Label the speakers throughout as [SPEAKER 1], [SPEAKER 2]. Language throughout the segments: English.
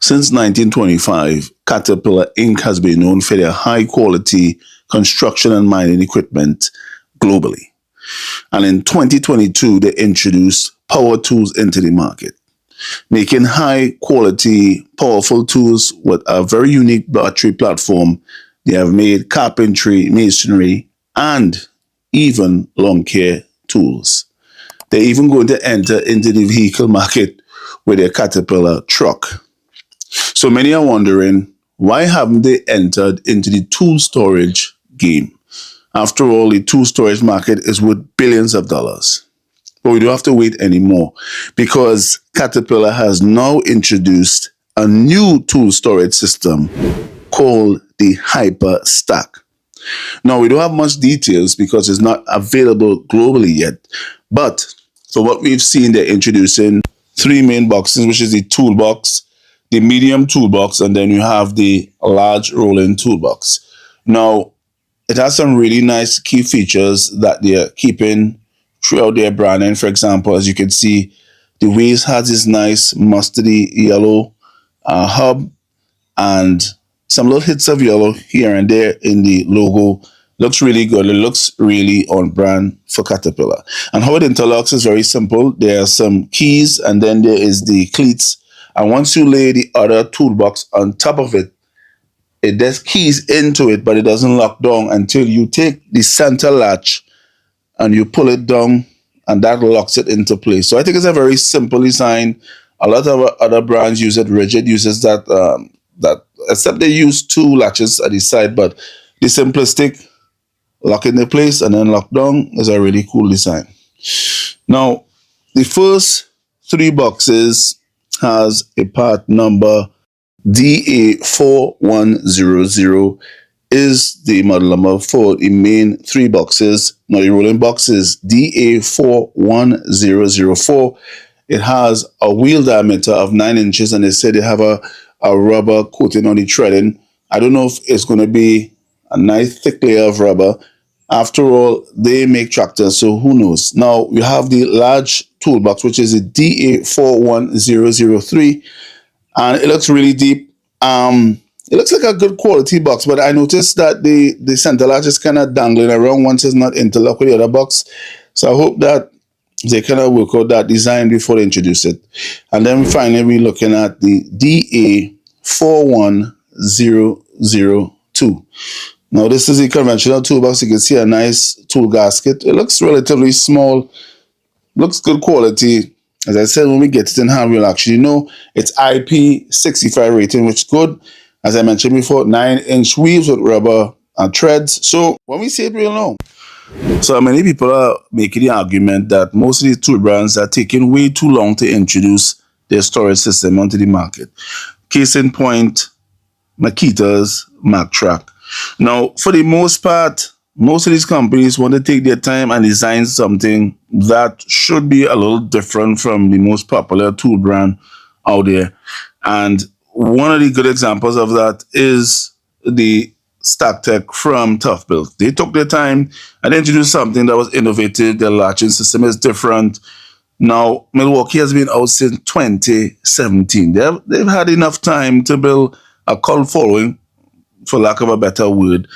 [SPEAKER 1] Since 1925, Caterpillar Inc. has been known for their high-quality construction and mining equipment globally. And in 2022, they introduced power tools into the market, making high-quality, powerful tools with a very unique battery platform. They have made carpentry, masonry, and even lawn care tools. They're even going to enter into the vehicle market with their Caterpillar truck. So many are wondering, why haven't they entered into the tool storage game? After all, the tool storage market is worth billions of dollars. But we don't have to wait anymore, because Caterpillar has now introduced a new tool storage system called the HYPERSTACK. Now, we don't have much details because it's not available globally yet. But for what we've seen, they're introducing three main boxes, which is the toolbox, the medium toolbox, and then you have the large rolling toolbox. Now, it has some really nice key features that they're keeping throughout their branding. For example, as you can see, the waist has this nice mustardy yellow hub, and some little hits of yellow here and there in the logo. Looks really good. It looks really on brand for Caterpillar. And how it interlocks is very simple. There are some keys, and then there is the cleats. And once you lay the other toolbox on top of it, it does keys into it, but it doesn't lock down until you take the center latch and you pull it down, and that locks it into place. So I think it's a very simple design. A lot of other brands use it. Rigid uses that, except they use two latches at the side, but the simplistic lock into place and then lock down is a really cool design. Now, the first three boxes has a part number DA41004 is the model number for the main three boxes. Now, the rolling box is DA41004. It has a wheel diameter of 9 inches, and they said they have a rubber coating on the threading. I don't know if it's going to be a nice thick layer of rubber. After all, they make tractors, so who knows. Now, we have the large toolbox, which is a DA41003, and it looks really deep. It looks like a good quality box, but I noticed that the center latch is kind of dangling around once it's not interlocked with the other box. So I hope that they kind of work out that design before they introduce it. And then finally, we're looking at the DA41002. Now, this is a conventional toolbox. You can see a nice tool gasket. It looks relatively small, looks good quality. As I said, when we get it in hand, we'll actually know it's IP65 rating, which is good. As I mentioned before, 9-inch wheels with rubber and threads. So when we see it, we'll know. So many people are making the argument that most of these tool brands are taking way too long to introduce their storage system onto the market. Case in point, Makita's MacTrack. Now, for the most part, most of these companies want to take their time and design something that should be a little different from the most popular tool brand out there. And one of the good examples of that is the StackTech from Tough Built. They took their time and introduced something that was innovative. Their latching system is different. Now, Milwaukee has been out since 2017. They've had enough time to build a cult following, for lack of a better word.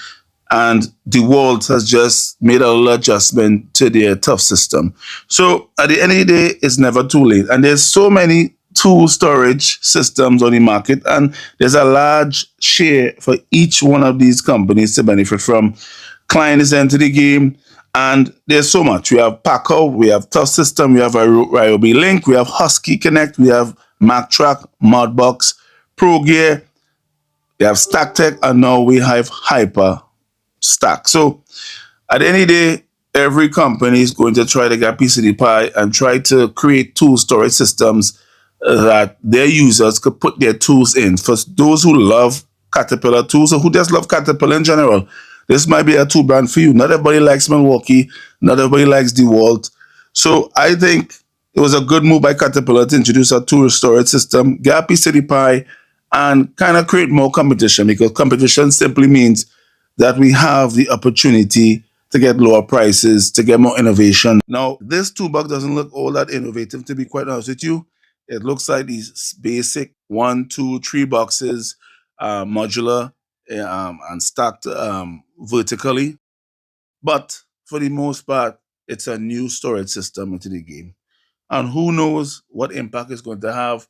[SPEAKER 1] And DeWalt has just made a little adjustment to their tough system. So at the end of the day, it's never too late. And there's so many tool storage systems on the market, and there's a large share for each one of these companies to benefit from. Klein is into the game, and there's so much. We have Paco, we have Tough System, we have Ryobi Link, we have Husky Connect, we have MacTrack, Modbox, Pro Gear, we have StackTech, and now we have HYPERSTACK. So at the end of the day, every company is going to try to get a piece of the pie and try to create tool storage systems that their users could put their tools in. For those who love Caterpillar tools, or who just love Caterpillar in general, this might be a tool brand for you. Not everybody likes Milwaukee, not everybody likes DeWalt. So I think it was a good move by Caterpillar to introduce a tool storage system, get a piece of the pie, and kind of create more competition, because competition simply means that we have the opportunity to get lower prices, to get more innovation. Now, this toolbox doesn't look all that innovative, to be quite honest with you. It looks like these basic one, two, three boxes, modular, and stacked vertically. But for the most part, it's a new storage system into the game. And who knows what impact it's going to have.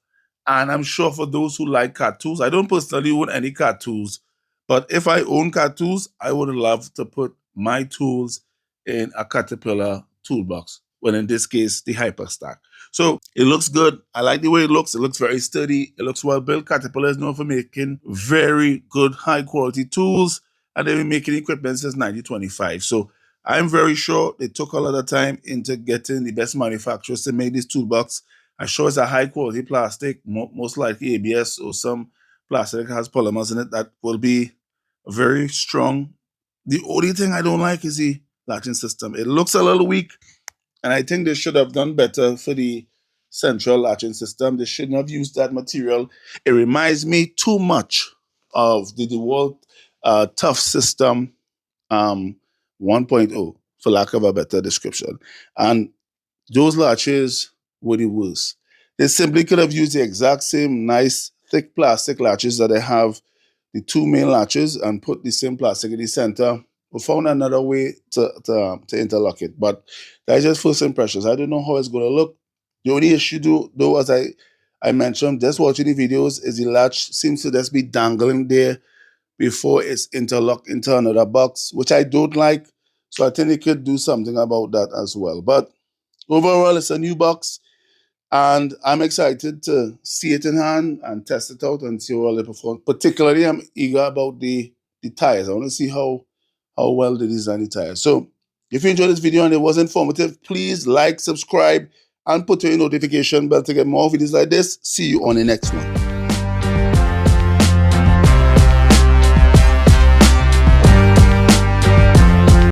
[SPEAKER 1] And I'm sure for those who like cat tools, I don't personally own any cat tools, but if I own cat tools, I would love to put my tools in a Caterpillar toolbox. Well, in this case, the HYPERSTACK. So it looks good. I like the way it looks. It looks very sturdy. It looks well built. Caterpillar is known for making very good, high quality tools, and they've been making equipment since 1925. So I'm very sure they took a lot of time into getting the best manufacturers to make this toolbox. I'm sure it's a high quality plastic, most likely ABS or some plastic that has polymers in it that will be very strong. The only thing I don't like is the latching system. It looks a little weak, and I think they should have done better for the central latching system. They shouldn't have used that material. It reminds me too much of the DeWalt Tough System um, 1.0, for lack of a better description. And those latches were the worst. They simply could have used the exact same nice, thick plastic latches that they have, the two main latches, and put the same plastic in the center. We found another way to interlock it. But that's just first impressions. I don't know how it's going to look. The only issue, though, as I mentioned, just watching the videos, is the latch seems to just be dangling there before it's interlocked into another box, which I don't like. So I think they could do something about that as well. But overall, it's a new box, and I'm excited to see it in hand and test it out and see how well it performs. Particularly, I'm eager about the tires. I want to see how well they design the tires. So if you enjoyed this video and it was informative, please like, subscribe, and put your notification bell to get more videos like this. See you on the next one.